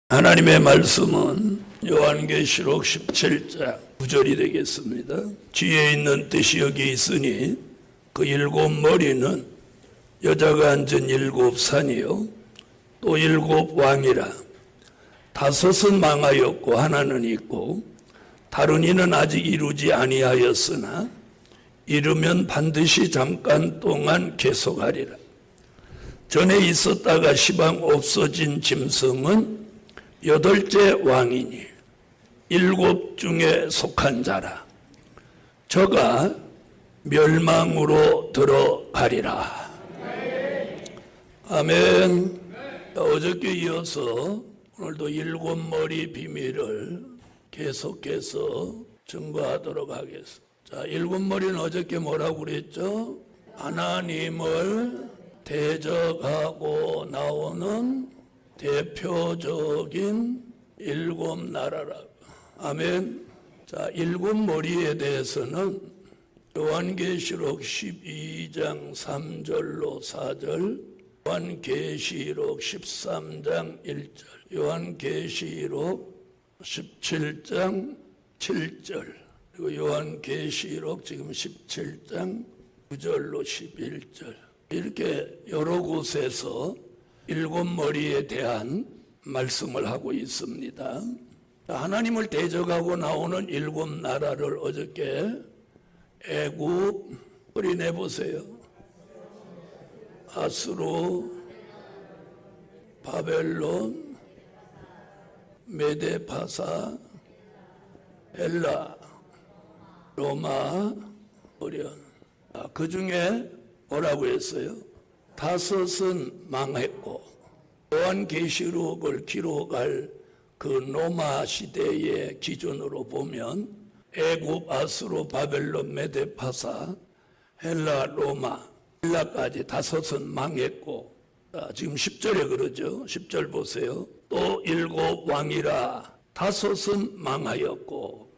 하나님의 말씀은 요한계시록 17장 9절이 되겠습니다. 뒤에 있는 뜻이 여기 있으니 그 일곱 머리는 여자가 앉은 일곱 산이요 또 일곱 왕이라. 다섯은 망하였고 하나는 있고 다른 이는 아직 이루지 아니하였으나 이루면 반드시 잠깐 동안 계속하리라. 전에 있었다가 시방 없어진 짐승은 여덟째 왕이니 일곱 중에 속한 자라. 저가 멸망으로 들어가리라. 아멘. 어저께 이어서 오늘도 일곱 머리 비밀을 계속해서 증거하도록 하겠습니다. 자, 일곱 머리는 어저께 뭐라고 그랬죠? 하나님을 대적하고 나오는 대표적인 일곱 나라라고. 아멘. 자, 일곱 머리에 대해서는 요한계시록 12장 3절로 4절, 요한계시록 13장 1절, 요한계시록 17장 7절, 그리고 요한계시록 지금 17장 9절로 11절, 이렇게 여러 곳에서 일곱 머리에 대한 말씀을 하고 있습니다. 하나님을 대적하고 나오는 일곱 나라를 어저께 애굽, 소리 내보세요. 아수르, 바벨론, 메데파사, 헬라, 로마, 오련. 그 중에 뭐라고 했어요? 다섯은 망했고, 요한계시록을 기록할 그 로마 시대의 기준으로 보면 애굽, 아수르, 바벨론, 메데파사, 헬라, 로마, 헬라까지 다섯은 망했고, 지금 10절에 그러죠. 10절 보세요. 또 일곱 왕이라 다섯은 망하였고.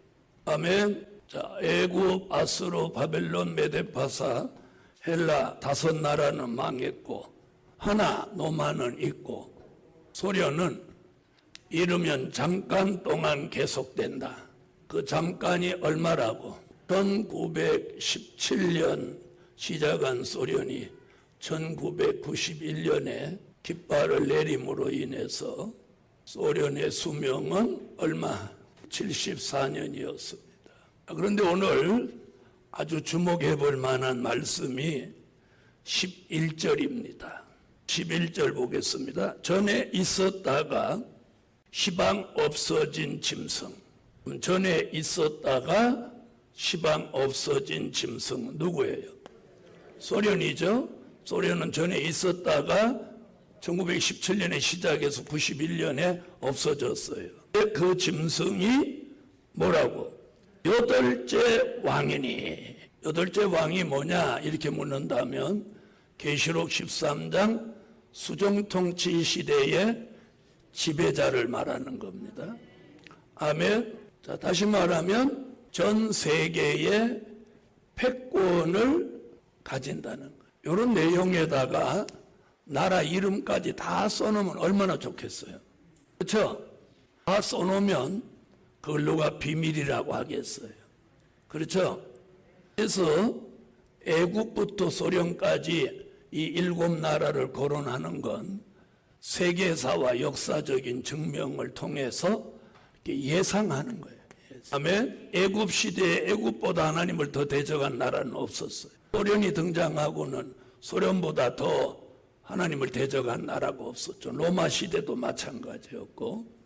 아멘. 자, 애굽, 아수르, 바벨론, 메데파사, 헬라 다섯 나라는 망했고 하나 로마는 있고 소련은 이르면 잠깐 동안 계속된다. 그 잠깐이 얼마라고? 1917년 시작한 소련이 1991년에 깃발을 내림으로 인해서 소련의 수명은 얼마? 74년이었습니다. 그런데 오늘 아주 주목해 볼 만한 말씀이 11절입니다. 11절 보겠습니다. 전에 있었다가 시방 없어진 짐승. 전에 있었다가 시방 없어진 짐승 누구예요? 소련이죠. 소련은 전에 있었다가 1917년에 시작해서 91년에 없어졌어요. 그 짐승이 뭐라고? 여덟째 왕이니. 여덟째 왕이 뭐냐 이렇게 묻는다면 계시록 13장 수정통치 시대의 지배자를 말하는 겁니다. 아멘. 자, 다시 말하면 전 세계의 패권을 가진다는 거예요. 이런 내용에다가 나라 이름까지 다 써놓으면 얼마나 좋겠어요. 그렇죠? 다 써놓으면 그걸 누가 비밀이라고 하겠어요. 그렇죠? 그래서 애국부터 소련까지 이 일곱 나라를 거론하는 건 세계사와 역사적인 증명을 통해서 예상하는 거예요. 아멘. 애국 시대에 애국보다 하나님을 더 대적한 나라는 없었어요. 소련이 등장하고는 소련보다 더 하나님을 대적한 나라가 없었죠. 로마 시대도 마찬가지였고.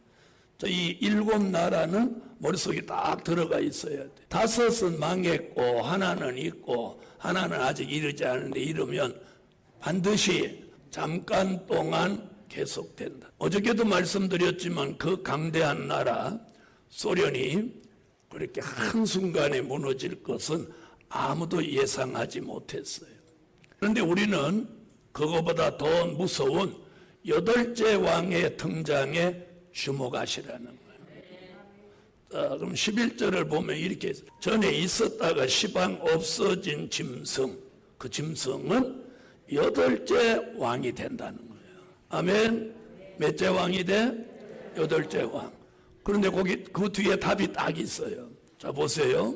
이 일곱 나라는 머릿속에 딱 들어가 있어야 돼. 다섯은 망했고 하나는 있고 하나는 아직 이르지 않은데 이르면 반드시 잠깐 동안 계속된다. 어저께도 말씀드렸지만 그 강대한 나라 소련이 그렇게 한순간에 무너질 것은 아무도 예상하지 못했어요. 그런데 우리는 그거보다 더 무서운 여덟째 왕의 등장에 주목하시라는 거예요. 그럼 11절을 보면 이렇게 전에 있었다가 시방 없어진 짐승, 그 짐승은 여덟째 왕이 된다는 거예요. 아멘. 몇째 왕이 돼? 여덟째 왕. 그런데 거기 그 뒤에 답이 딱 있어요. 자 보세요.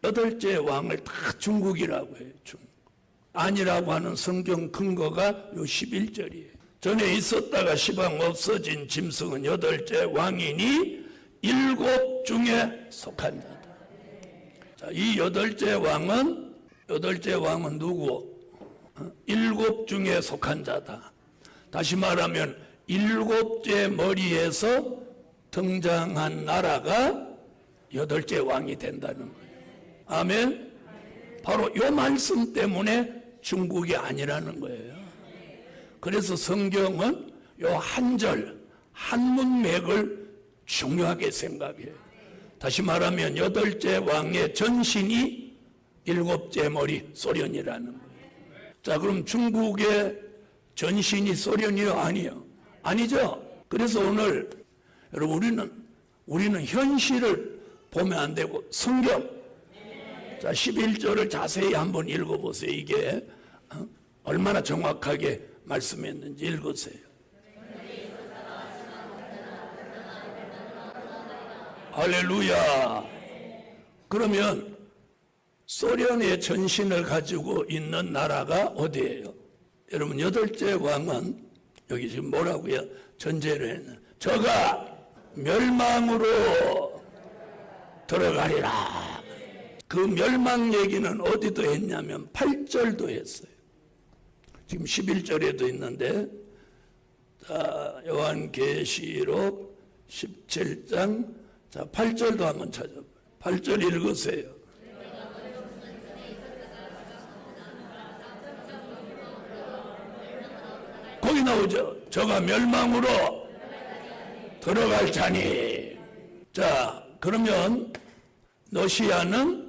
여덟째 왕을 다 중국이라고 해요. 중국. 아니라고 하는 성경 근거가 요 11절이에요. 전에 있었다가 시방 없어진 짐승은 여덟째 왕이니 일곱 중에 속한 자다. 자, 이 여덟째 왕은 누구? 일곱 중에 속한 자다. 다시 말하면 일곱째 머리에서 등장한 나라가 여덟째 왕이 된다는 거예요. 아멘. 바로 이 말씀 때문에 중국이 아니라는 거예요. 그래서 성경은 요 한 절, 한 문맥을 중요하게 생각해요. 다시 말하면 여덟째 왕의 전신이 일곱째 머리 소련이라는 거예요. 자, 그럼 중국의 전신이 소련이요? 아니요? 아니죠? 그래서 오늘 여러분 우리는 현실을 보면 안 되고 성경, 자 11절을 자세히 한번 읽어보세요. 이게 얼마나 정확하게 말씀했는지 읽으세요. 할렐루야. 그러면 소련의 전신을 가지고 있는 나라가 어디예요? 여러분 여덟째 왕은 여기 지금 뭐라고요? 전제를 했는 저가 멸망으로 들어가리라. 그 멸망 얘기는 어디도 했냐면 8절도 했어요. 지금 11절에도 있는데, 자, 요한계시록 17장, 자, 8절도 한번 찾아봐요. 8절 읽으세요. 거기 나오죠. 저가 멸망으로 들어갈 자니. 자, 그러면 러시아는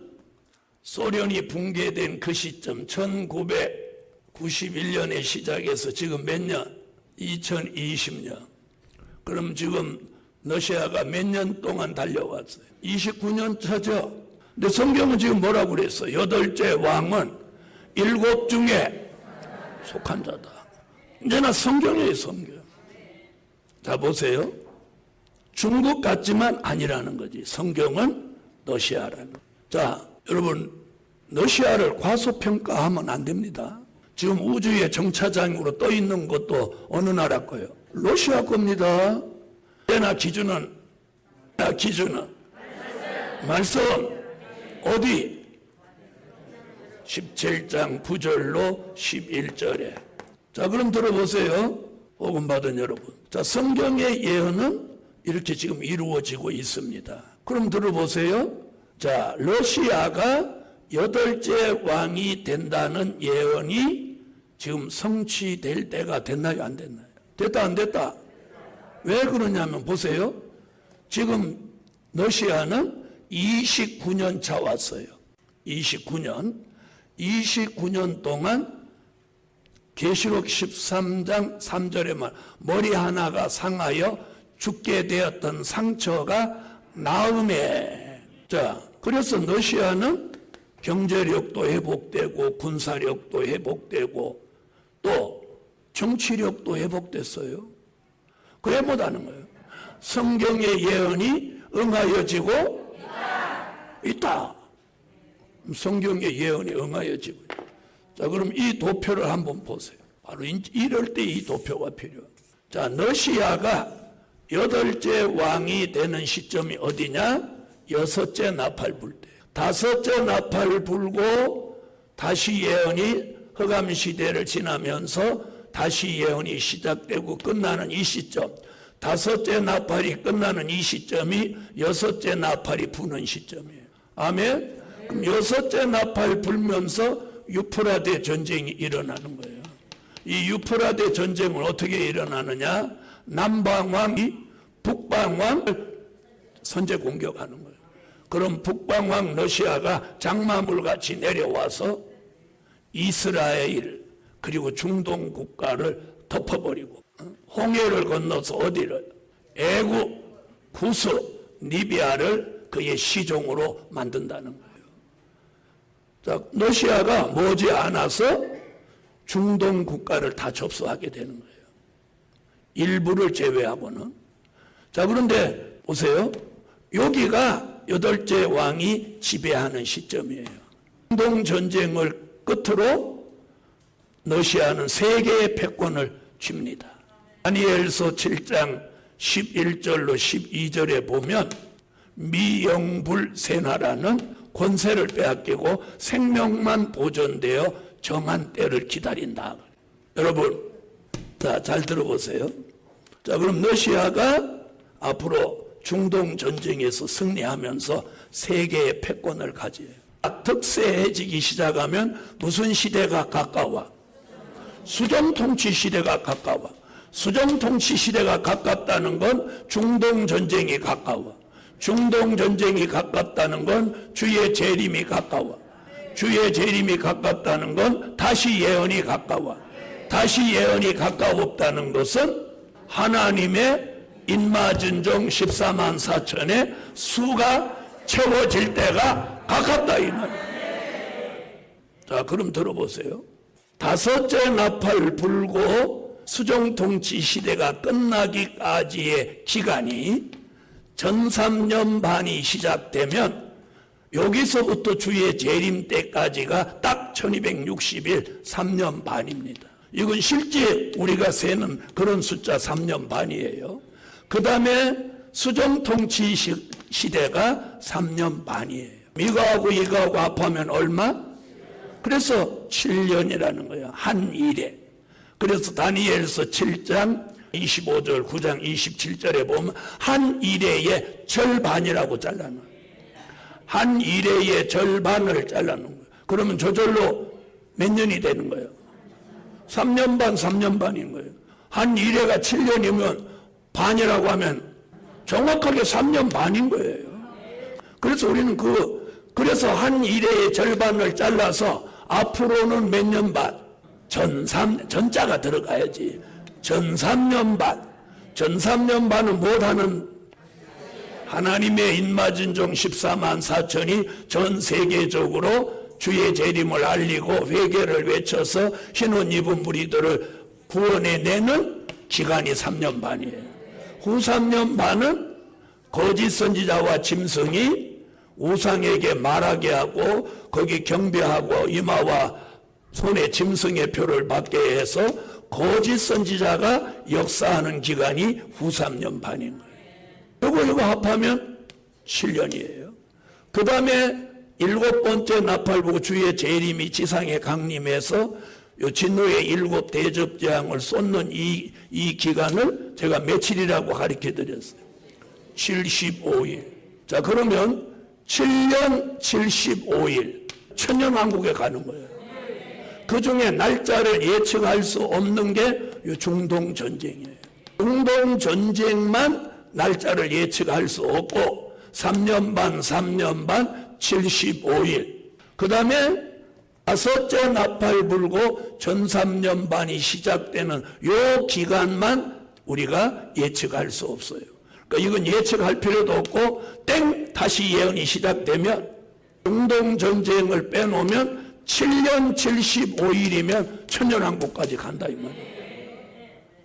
소련이 붕괴된 그 시점 1991년에 시작해서 지금 몇 년? 2020년. 그럼 지금 러시아가 몇 년 동안 달려왔어요? 29년 차죠. 근데 성경은 지금 뭐라고 그랬어? 여덟째 왕은 일곱 중에 속한 자다. 이제나 성경이에요, 성경. 자, 보세요. 중국 같지만 아니라는 거지. 성경은 러시아라는. 자, 여러분, 러시아를 과소평가하면 안 됩니다. 지금 우주의 정차장으로 떠 있는 것도 어느 나라 거예요? 러시아 겁니다. 나 기준은 말씀 어디? 17장 9절로 11절에. 자, 그럼 들어보세요. 복음 받은 여러분. 자, 성경의 예언은 이렇게 지금 이루어지고 있습니다. 그럼 들어보세요. 자, 러시아가 여덟째 왕이 된다는 예언이 지금 성취될 때가 됐나요? 안 됐나요? 됐다 안 됐다? 왜 그러냐면 보세요. 지금 러시아는 29년 차 왔어요. 29년 동안 계시록 13장 3절에 말 머리 하나가 상하여 죽게 되었던 상처가 나음에. 자, 그래서 러시아는 경제력도 회복되고 군사력도 회복되고 또 정치력도 회복됐어요. 그래 못하는 거예요. 성경의 예언이 응하여지고 있다. 성경의 예언이 응하여지고 있다. 자, 그럼 이 도표를 한번 보세요. 바로 이럴 때 이 도표가 필요해요. 자, 러시아가 여덟째 왕이 되는 시점이 어디냐? 여섯째 나팔 불 때. 다섯째 나팔 불고 다시 예언이 흑암 시대를 지나면서 다시 예언이 시작되고 끝나는 이 시점. 다섯째 나팔이 끝나는 이 시점이 여섯째 나팔이 부는 시점이에요. 아멘? 그럼 여섯째 나팔 불면서 유프라데 전쟁이 일어나는 거예요. 이 유프라데 전쟁은 어떻게 일어나느냐? 남방왕이 북방왕을 선제 공격하는 거예요. 그럼 북방왕 러시아가 장마물같이 내려와서 이스라엘 그리고 중동 국가를 덮어버리고 홍해를 건너서 어디를? 애굽, 구스, 리비아를 그의 시종으로 만든다는 거예요. 자, 러시아가 머지않아서 중동 국가를 다 접수하게 되는 거예요. 일부를 제외하고는. 자, 그런데 보세요. 여기가 여덟째 왕이 지배하는 시점이에요. 중동 전쟁을 끝으로 러시아는 세계의 패권을 줍니다. 다니엘서 7장 11절로 12절에 보면 미영불 세 나라는 권세를 빼앗기고 생명만 보존되어 정한 때를 기다린다. 여러분, 자, 잘 들어보세요. 자, 그럼 러시아가 앞으로 중동 전쟁에서 승리하면서 세계의 패권을 가져요. 특세해지기 시작하면 무슨 시대가 가까워? 수정통치 시대가 가까워. 수정통치 시대가 가깝다는 건 중동 전쟁이 가까워. 중동 전쟁이 가깝다는 건 주의 재림이 가까워. 주의 재림이 가깝다는 건 다시 예언이 가까워. 다시 예언이 가까웠다는 것은 하나님의 인마진종 14만 4천의 수가 채워질 때가 가깝다 이 말이에요. 자, 그럼 들어보세요. 다섯째 나팔 불고 수정통치 시대가 끝나기까지의 기간이 전3년 반이 시작되면 여기서부터 주의 재림 때까지가 딱 1260일 3년 반입니다. 이건 실제 우리가 세는 그런 숫자 3년 반이에요. 그 다음에 수정통치 시대가 3년 반이에요. 이거하고 이거하고 합하면 얼마? 그래서 7년이라는 거예요. 한 일에. 그래서 다니엘서 7장 25절, 9장 27절에 보면 한 일회의 절반이라고 잘라놔요. 한 일회의 절반을 잘라놓은 거예요. 그러면 저절로 몇 년이 되는 거예요? 3년 반, 3년 반인 거예요. 한 일회가 7년이면 반이라고 하면 정확하게 3년 반인 거예요. 그래서 우리는 그래서 한 일회의 절반을 잘라서 앞으로는 몇 년 반? 전자가 들어가야지. 전 3년 반. 전 3년 반은 못하는 하나님의 인마진종 14만 4천이 전 세계적으로 주의 재림을 알리고 회개를 외쳐서 흰옷 입은 무리들을 구원해내는 기간이 3년 반이에요. 후 3년 반은 거짓 선지자와 짐승이 우상에게 말하게 하고 거기 경배하고 이마와 손에 짐승의 표를 받게 해서 거짓 선지자가 역사하는 기간이 후 3년 반인 거예요. 이거 합하면 7년이에요. 그 다음에 7번째 나팔 주의 재림이 지상에 강림해서 요 진노의 7 대접재앙을 쏟는 이 기간을 제가 며칠이라고 가르쳐 드렸어요. 75일. 자, 그러면 7년 75일 천년왕국에 가는 거예요. 그 중에 날짜를 예측할 수 없는 게 중동 전쟁이에요. 중동 전쟁만 날짜를 예측할 수 없고 3년 반, 3년 반, 75일. 그 다음에 다섯째 나팔 불고 전 3년 반이 시작되는 요 기간만 우리가 예측할 수 없어요. 그러니까 이건 예측할 필요도 없고 땡 다시 예언이 시작되면 중동 전쟁을 빼놓으면 7년 75일이면 천년왕국까지 간다 이 말이에요.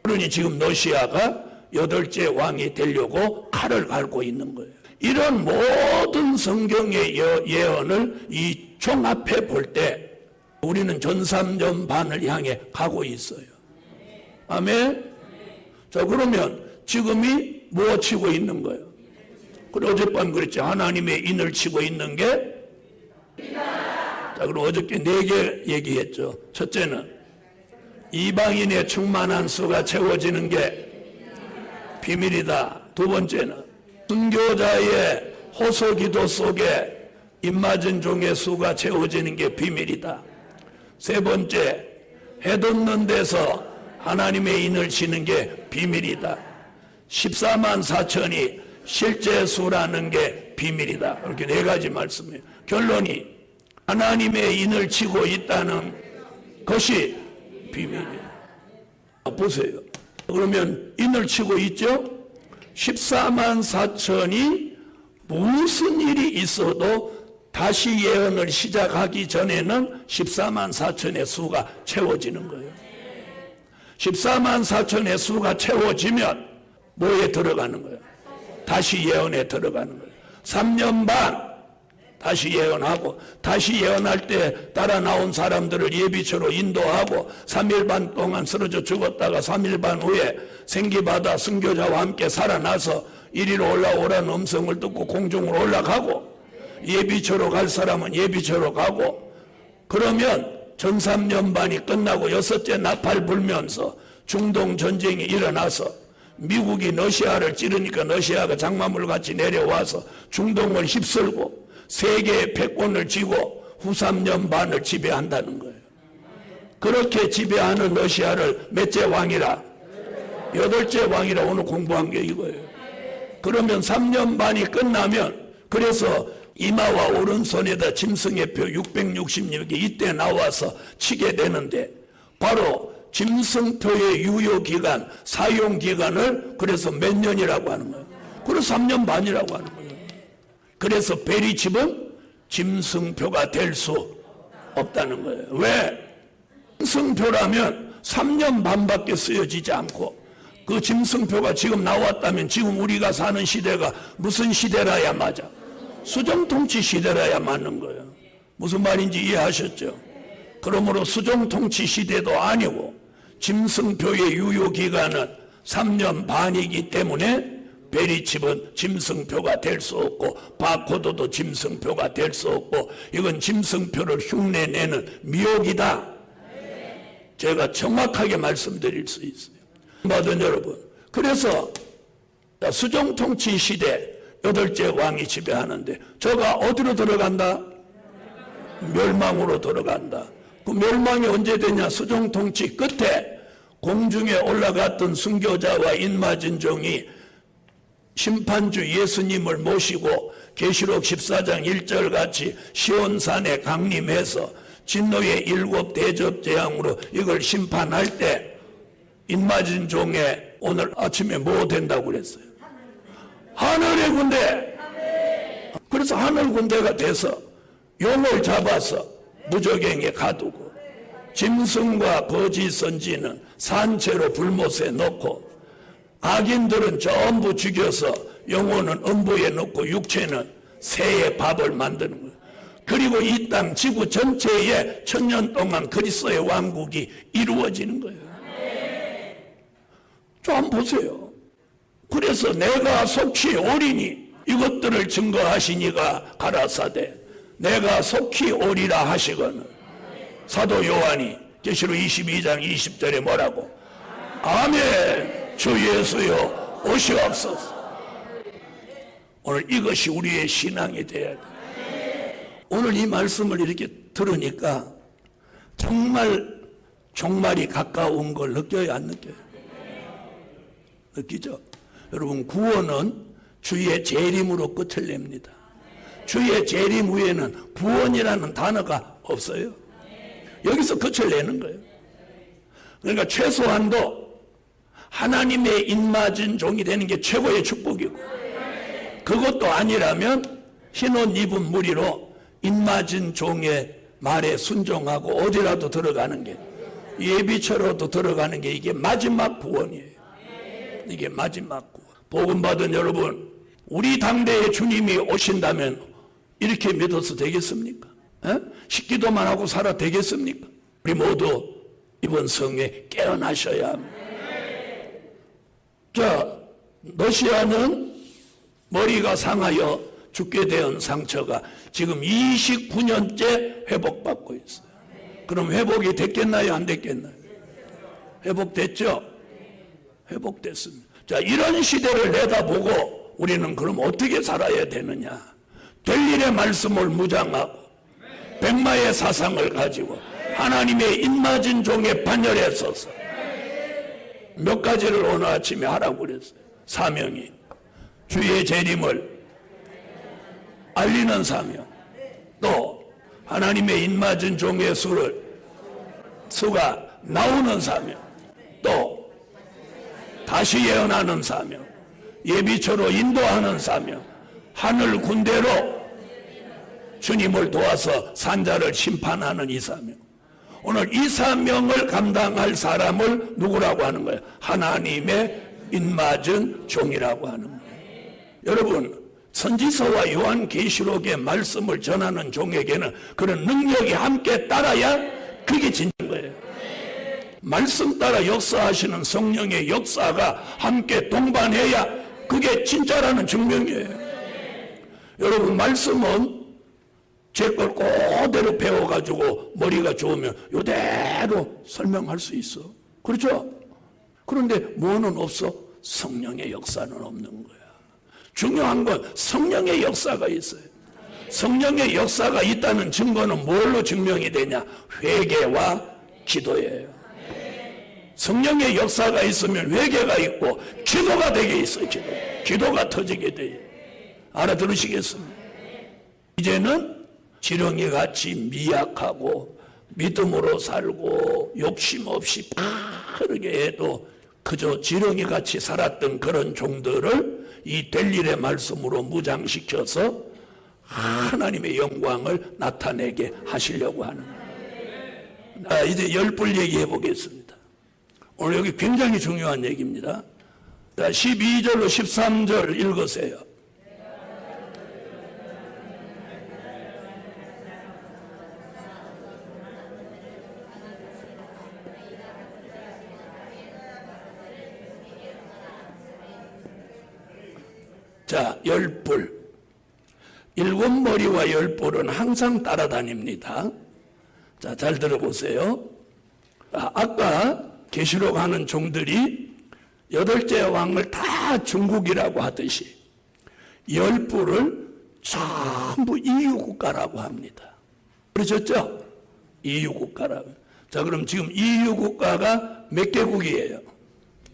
그러니 지금 러시아가 8째 왕이 되려고 칼을 갈고 있는 거예요. 이런 모든 성경의 예언을 이 종합해 볼 때 우리는 전 3년 반을 향해 가고 있어요. 아멘. 자, 그러면 지금이 뭐 치고 있는 거예요? 그래 어젯밤 그랬죠. 하나님의 인을 치고 있는 게 자, 그럼 어저께 4개 얘기했죠. 첫째는 이방인의 충만한 수가 채워지는 게 비밀이다. 두 번째는 순교자의 호소기도 속에 입맞은 종의 수가 채워지는 게 비밀이다. 세 번째, 해돋는 데서 하나님의 인을 치는 게 비밀이다. 14만 4천이 실제 수라는 게 비밀이다. 이렇게 4가지 말씀이에요. 결론이 하나님의 인을 치고 있다는 것이 비밀이에요. 보세요. 그러면 인을 치고 있죠? 14만 4천이 무슨 일이 있어도 다시 예언을 시작하기 전에는 14만 4천의 수가 채워지는 거예요. 14만 4천의 수가 채워지면 뭐에 들어가는 거예요? 다시 예언에 들어가는 거예요. 3년 반 다시 예언하고, 다시 예언할 때 따라 나온 사람들을 예비처로 인도하고 3일 반 동안 쓰러져 죽었다가 3일 반 후에 생기받아 순교자와 함께 살아나서 이리로 올라오라는 음성을 듣고 공중으로 올라가고, 예비처로 갈 사람은 예비처로 가고, 그러면 전 3년 반이 끝나고 6째 나팔 불면서 중동 전쟁이 일어나서 미국이 러시아를 찌르니까 러시아가 장마물 같이 내려와서 중동을 휩쓸고 세계의 패권을 쥐고 후 3년 반을 지배한다는 거예요. 그렇게 지배하는 러시아를 몇째 왕이라? 8째 왕이라 오늘 공부한 게 이거예요. 그러면 3년 반이 끝나면, 그래서 이마와 오른손에다 짐승의 표 666개 이때 나와서 치게 되는데, 바로 짐승표의 유효기간, 사용기간을 그래서 몇 년이라고 하는 거예요. 그래서 3년 반이라고 하는 거예요. 그래서 베리칩은 짐승표가 될 수 없다는 거예요. 왜? 짐승표라면 3년 반밖에 쓰여지지 않고, 그 짐승표가 지금 나왔다면 지금 우리가 사는 시대가 무슨 시대라야 맞아? 수정통치 시대라야 맞는 거예요. 무슨 말인지 이해하셨죠? 그러므로 수정통치 시대도 아니고 짐승표의 유효기간은 3년 반이기 때문에 베리칩은 짐승표가 될 수 없고, 바코드도 짐승표가 될 수 없고, 이건 짐승표를 흉내내는 미혹이다. 제가 정확하게 말씀드릴 수 있어요. 받은 여러분, 그래서 수정통치 시대 8째 왕이 지배하는데, 저가 어디로 들어간다? 멸망으로 들어간다. 그 멸망이 언제 되냐? 수정통치 끝에 공중에 올라갔던 순교자와 인맞은 종이 심판주 예수님을 모시고 계시록 14장 1절 같이 시온산에 강림해서 진노의 7 대접 재앙으로 이걸 심판할 때, 인맞은 종에 오늘 아침에 뭐 된다고 그랬어요? 하늘의 군대. 그래서 하늘 군대가 돼서 용을 잡아서 무적행에 가두고, 짐승과 거짓 선지는 산채로 불못에 넣고, 악인들은 전부 죽여서 영혼은 음부에 넣고 육체는 새의 밥을 만드는 거예요. 그리고 이 땅 지구 전체에 1000년 동안 그리스도의 왕국이 이루어지는 거예요. 좀 한번 보세요. 그래서 내가 속히 오리니 이것들을 증거하시니가 가라사대 내가 속히 오리라 하시거늘. 사도 요한이 계시록 22장 20절에 뭐라고? 아멘. 주 예수여 오시옵소서. 오늘 이것이 우리의 신앙이 되어야 돼. 오늘 이 말씀을 이렇게 들으니까 정말 종말이 가까운 걸 느껴요, 안 느껴요? 느끼죠? 여러분, 구원은 주의 재림으로 끝을 냅니다. 주의 재림 후에는 구원이라는 단어가 없어요. 여기서 끝을 내는 거예요. 그러니까 최소한도 하나님의 입맞은 종이 되는 게 최고의 축복이고, 그것도 아니라면 흰옷 입은 무리로 입맞은 종의 말에 순종하고 어디라도 들어가는 게, 예비처로도 들어가는 게 이게 마지막 구원이에요. 이게 마지막 구원. 복음 받은 여러분, 우리 당대에 주님이 오신다면 이렇게 믿어서 되겠습니까? 식기도만 하고 살아 되겠습니까? 우리 모두 이번 성에 깨어나셔야 합니다. 자, 러시아는 머리가 상하여 죽게 된 상처가 지금 29년째 회복받고 있어요. 그럼 회복이 됐겠나요? 안 됐겠나요? 회복됐죠? 회복됐습니다. 자, 이런 시대를 내다보고 우리는 그럼 어떻게 살아야 되느냐? 될 일의 말씀을 무장하고 백마의 사상을 가지고 하나님의 입맞은 종의 반열에 서서 몇 가지를 오늘 아침에 하라고 그랬어요. 사명이 주의 재림을 알리는 사명, 또 하나님의 입맞은 종의 수가 나오는 사명, 또 다시 예언하는 사명, 예비처로 인도하는 사명, 하늘 군대로 주님을 도와서 산자를 심판하는 이 사명. 오늘 이 사명을 감당할 사람을 누구라고 하는 거예요? 하나님의 입맞은 종이라고 하는 거예요. 여러분, 선지서와 요한계시록의 말씀을 전하는 종에게는 그런 능력이 함께 따라야 그게 진짜인 거예요. 말씀 따라 역사하시는 성령의 역사가 함께 동반해야 그게 진짜라는 증명이에요. 여러분, 말씀은 제 걸 그대로 배워가지고 머리가 좋으면 이대로 설명할 수 있어. 그렇죠? 그런데 뭐는 없어? 성령의 역사는 없는 거야. 중요한 건 성령의 역사가 있어요. 성령의 역사가 있다는 증거는 뭘로 증명이 되냐? 회개와 기도예요. 성령의 역사가 있으면 회개가 있고 기도가 되게 있어요. 기도가 터지게 돼요. 알아들으시겠습니까? 이제는 지렁이 같이 미약하고 믿음으로 살고 욕심 없이 바르게 해도 그저 지렁이 같이 살았던 그런 종들을 이 될 일의 말씀으로 무장시켜서 하나님의 영광을 나타내게 하시려고 하는 거예요. 이제 열불 얘기해 보겠습니다. 오늘 여기 굉장히 중요한 얘기입니다. 12절로 13절 읽으세요. 자, 열불. 일곱 머리와 열불은 항상 따라다닙니다. 자, 잘 들어보세요. 아까 계시록 하는 종들이 여덟째 왕을 다 중국이라고 하듯이 열불을 전부 EU국가라고 합니다. 그러셨죠? EU국가라고. 자, 그럼 지금 EU국가가 몇 개국이에요?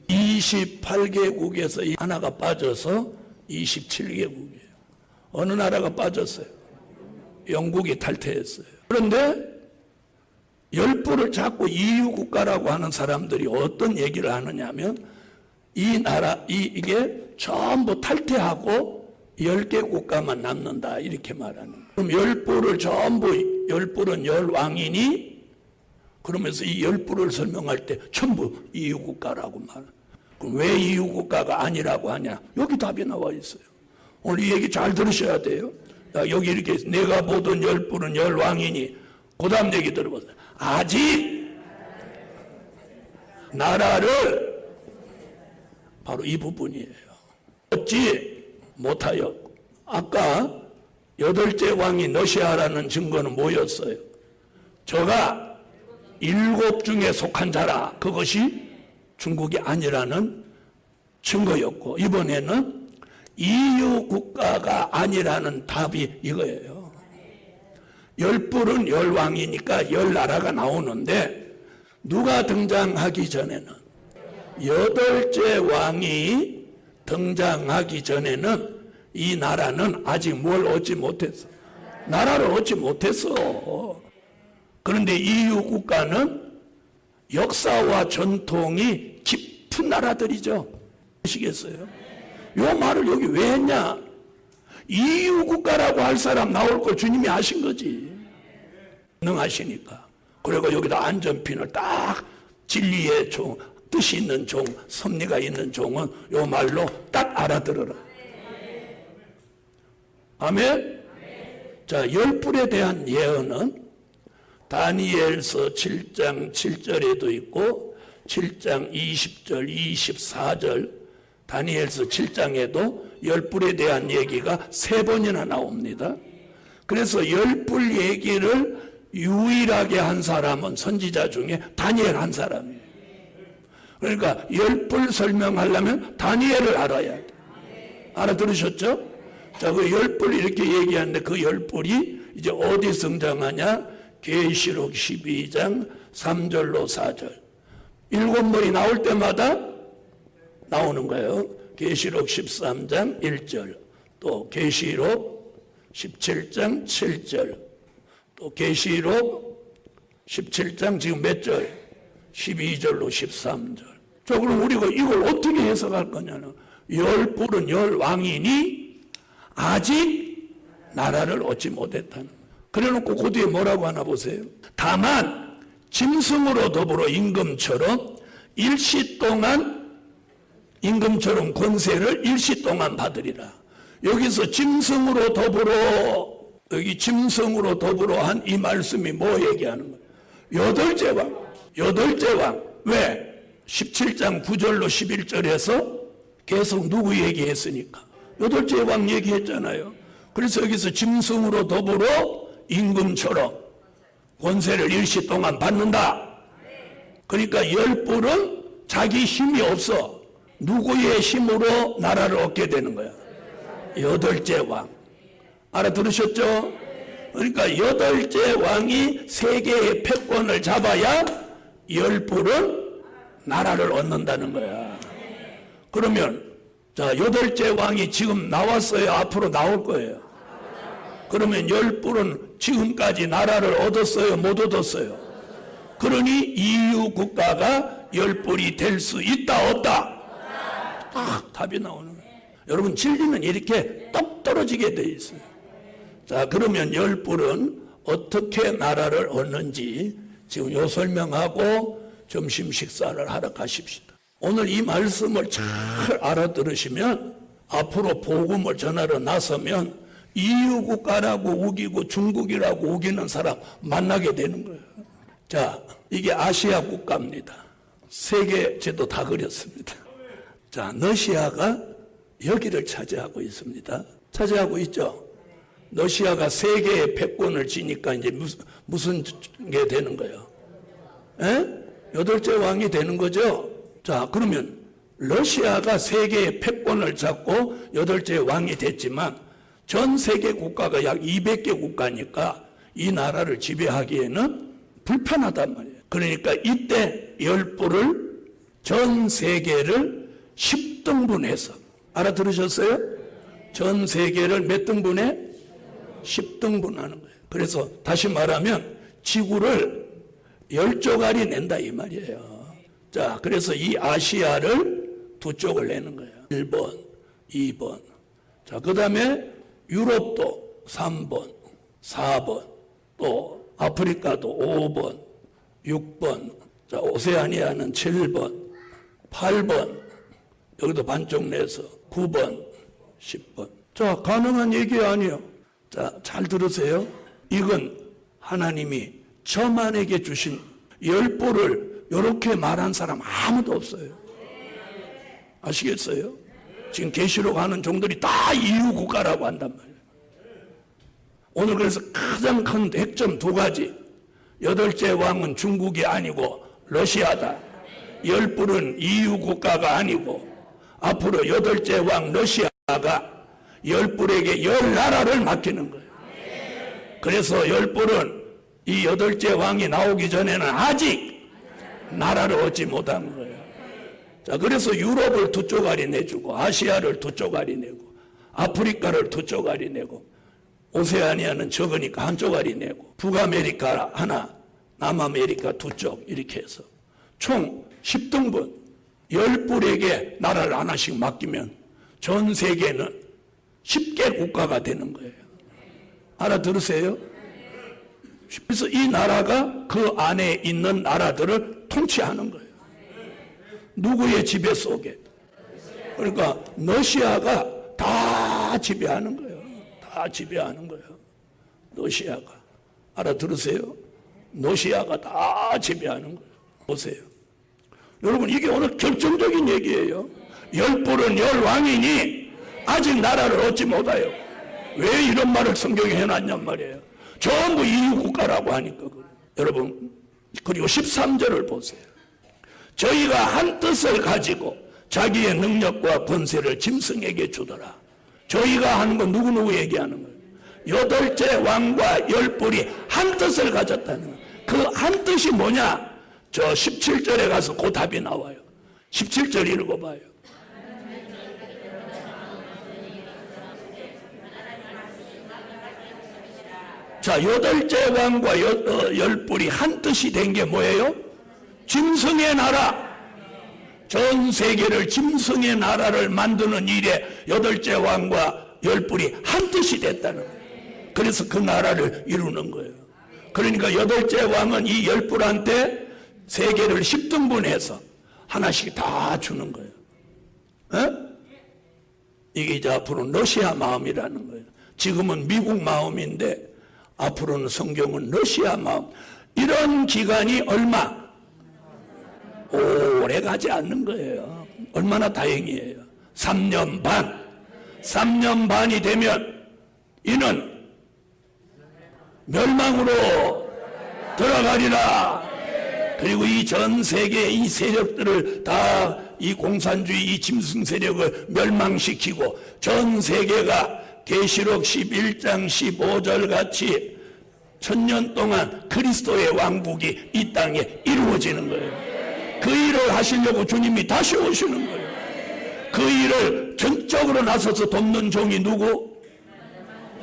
28개국에서 하나가 빠져서 27개국이에요. 어느 나라가 빠졌어요? 영국이 탈퇴했어요. 그런데 열불을 자꾸 EU국가라고 하는 사람들이 어떤 얘기를 하느냐면 이 나라, 이게 전부 탈퇴하고 10개 국가만 남는다 이렇게 말하는 거예요. 그럼 열불을 전부, 열불은 열왕이니 그러면서 이 열불을 설명할 때 전부 EU국가라고 말합니다. 그럼 왜 EU국가가 아니라고 하냐? 여기 답이 나와 있어요. 오늘 이 얘기 잘 들으셔야 돼요. 여기 이렇게 내가 보던 열불은 열왕이니 그 다음 얘기 들어보세요. 아직 나라를 바로 이 부분이에요. 얻지 못하여. 아까 여덟째 왕이 너시아라는 증거는 뭐였어요? 저가 7 중에 속한 자라. 그것이 중국이 아니라는 증거였고 이번에는 EU 국가가 아니라는 답이 이거예요. 열불은 열왕이니까 10나라가 나오는데 누가 등장하기 전에는 8째 왕이 등장하기 전에는 이 나라는 아직 뭘 얻지 못했어. 나라를 얻지 못했어. 그런데 EU 국가는 역사와 전통이 깊은 나라들이죠. 아시겠어요? 요 말을 여기 왜 했냐? EU 국가라고 할 사람 나올 걸 주님이 아신 거지. 능하시니까. 그리고 여기다 안전핀을 딱 진리의 종, 뜻이 있는 종, 섭리가 있는 종은 요 말로 딱 알아들어라. 아멘? 자, 열불에 대한 예언은 다니엘서 7장 7절에도 있고 7장 20절, 24절 다니엘서 7장에도 열불에 대한 얘기가 3번이나 나옵니다. 그래서 열불 얘기를 유일하게 한 사람은 선지자 중에 다니엘 한 사람이에요. 그러니까 열불 설명하려면 다니엘을 알아야 돼. 알아들으셨죠? 자, 그 열불 이렇게 얘기하는데 그 열불이 이제 어디 등장하냐? 계시록 12장 3절로 4절. 7머리 나올 때마다 나오는 거예요. 계시록 13장 1절, 또 계시록 17장 7절, 또 계시록 17장 지금 몇 절? 12절로 13절. 자, 그럼 우리가 이걸 어떻게 해석할 거냐면 열불은 열왕이니 아직 나라를 얻지 못했다는 거예요. 그래놓고 그 뒤에 뭐라고 하나 보세요. 다만 짐승으로 더불어 임금처럼 일시 동안 임금처럼 권세를 일시 동안 받으리라. 여기서 짐승으로 더불어, 여기 짐승으로 더불어 한 이 말씀이 뭐 얘기하는 거예요? 여덟째 왕. 왜? 17장 9절로 11절에서 계속 누구 얘기했으니까 여덟째 왕 얘기했잖아요. 그래서 여기서 짐승으로 더불어 임금처럼 권세를 일시 동안 받는다. 그러니까 열불은 자기 힘이 없어. 누구의 힘으로 나라를 얻게 되는 거야? 여덟째 왕. 알아들으셨죠? 그러니까 여덟째 왕이 세계의 패권을 잡아야 열불은 나라를 얻는다는 거야. 그러면 자, 여덟째 왕이 지금 나왔어요? 앞으로 나올 거예요? 그러면 열불은 지금까지 나라를 얻었어요? 못 얻었어요? 그러니 EU 국가가 열불이 될 수 있다 없다? 답이 나오는 거예요. 여러분 진리는 이렇게 똑 떨어지게 돼 있어요. 자, 그러면 열불은 어떻게 나라를 얻는지 지금 요 설명하고 점심 식사를 하러 가십시다. 오늘 이 말씀을 잘 알아들으시면 앞으로 복음을 전하러 나서면 EU 국가라고 우기고 중국이라고 우기는 사람 만나게 되는 거예요. 자, 이게 아시아 국가입니다. 세계 지도 다 그렸습니다. 자, 러시아가 여기를 차지하고 있습니다. 차지하고 있죠. 러시아가 세계의 패권을 지니까 이제 무슨 게 되는 거예요? 여덟째 왕이 되는 거죠. 자, 그러면 러시아가 세계의 패권을 잡고 여덟째 왕이 됐지만 전 세계 국가가 약 200개 국가니까 이 나라를 지배하기에는 불편하단 말이에요. 그러니까 이때 열불을 전 세계를 10등분해서, 알아들으셨어요? 전 세계를 몇 등분해? 10등분하는 거예요. 그래서 다시 말하면 지구를 10조각이 낸다 이 말이에요. 자, 그래서 이 아시아를 두 쪽을 내는 거예요. 1번, 2번. 자, 그 다음에 유럽도 3번, 4번, 또 아프리카도 5번, 6번, 자, 오세아니아는 7번, 8번, 여기도 반쪽 내서 9번, 10번. 자, 가능한 얘기 아니에요. 자, 잘 들으세요. 이건 하나님이 저만에게 주신 열보를 이렇게 말한 사람 아무도 없어요. 아시겠어요? 지금 계시록 하는 종들이 다 EU 국가라고 한단 말이에요. 오늘 그래서 가장 큰 핵점 두 가지. 여덟째 왕은 중국이 아니고 러시아다. 열불은 EU 국가가 아니고 앞으로 여덟째 왕 러시아가 열불에게 열 나라를 맡기는 거예요. 그래서 열불은 이 여덟째 왕이 나오기 전에는 아직 나라를 얻지 못한 거예요. 자, 그래서 유럽을 두 쪼가리 내주고 아시아를 두 쪼가리 내고 아프리카를 두 쪼가리 내고 오세아니아는 적으니까 한 쪼가리 내고 북아메리카 하나, 남아메리카 두 쪽 이렇게 해서 총 10등분 열불에게 나라를 하나씩 맡기면 전 세계는 10개 국가가 되는 거예요. 알아들으세요? 그래서 이 나라가 그 안에 있는 나라들을 통치하는 거예요. 누구의 지배 속에? 그러니까 러시아가 다 지배하는 거예요. 다 지배하는 거예요. 러시아가. 알아들으세요? 러시아가 다 지배하는 거예요. 보세요. 여러분, 이게 오늘 결정적인 얘기예요. 열불은 열왕이니 아직 나라를 얻지 못해요. 왜 이런 말을 성경에 해놨냔 말이에요. 전부 EU 국가라고 하니까 그래요. 여러분, 그리고 13절을 보세요. 저희가 한 뜻을 가지고 자기의 능력과 권세를 짐승에게 주더라. 저희가 하는 건 누구 얘기하는 거예요? 여덟째 왕과 열불이 한 뜻을 가졌다는 거예요. 그 한 뜻이 뭐냐? 저 17절에 가서 그 답이 나와요. 17절 읽어봐요. 자, 여덟째 왕과 열불이 한 뜻이 된 게 뭐예요? 짐승의 나라. 전 세계를 짐승의 나라를 만드는 일에 여덟째 왕과 열불이 한 뜻이 됐다는 거예요. 그래서 그 나라를 이루는 거예요. 그러니까 여덟째 왕은 이 열불한테 세계를 10등분해서 하나씩 다 주는 거예요. 에? 이게 이제 앞으로 러시아 마음이라는 거예요. 지금은 미국 마음인데 앞으로는 성경은 러시아 마음. 이런 기간이 얼마? 오래 가지 않는 거예요. 얼마나 다행이에요. 3년 반. 3년 반이 되면 이는 멸망으로 들어가리라. 그리고 이 전 세계 이 세력들을 다 이 공산주의 이 짐승 세력을 멸망시키고 전 세계가 계시록 11장 15절 같이 1000년 동안 그리스도의 왕국이 이 땅에 이루어지는 거예요. 그 일을 하시려고 주님이 다시 오시는 거예요. 그 일을 전적으로 나서서 돕는 종이 누구?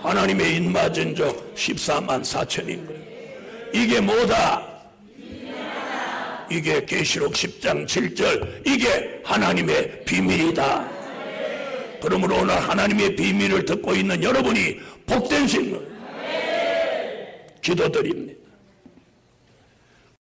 하나님의 인마전적 14만 4천인 거예요. 이게 뭐다? 이게 계시록 10장 7절. 이게 하나님의 비밀이다. 그러므로 오늘 하나님의 비밀을 듣고 있는 여러분이 복되신 거예요. 기도드립니다.